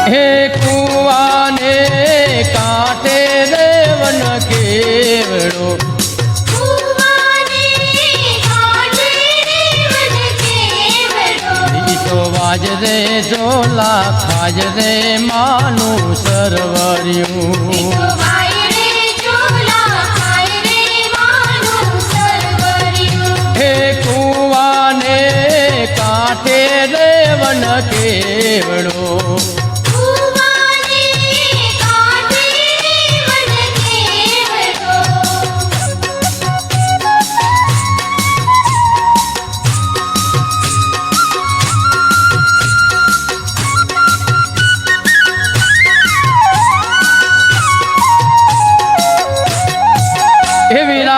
હે કુવાને કાંઠે દેવન કેવડો વાજ રે ઝોલા ખાજ રે માનું સરવર્યું હે કુવાને કાંઠે દેવન કેવડો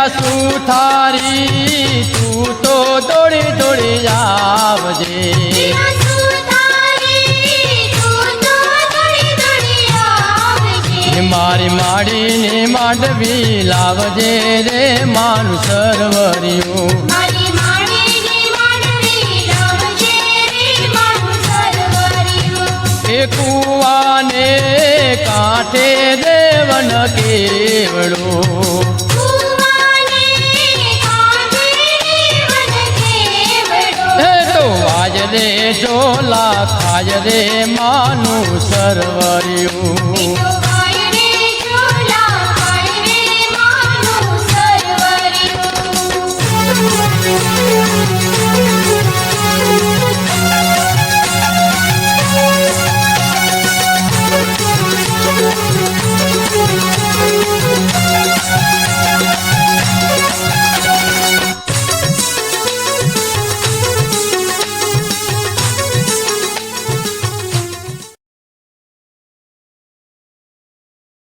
સુથારી તું તો દોડી દોડી આવજે મારી માડીને માંડવી લાવજે રે માનું સરવર્યું એ કુવાને કાંઠે દેવન કેવડો વાજ રે ઝોલા ખાજ રે માનું સરવર્યું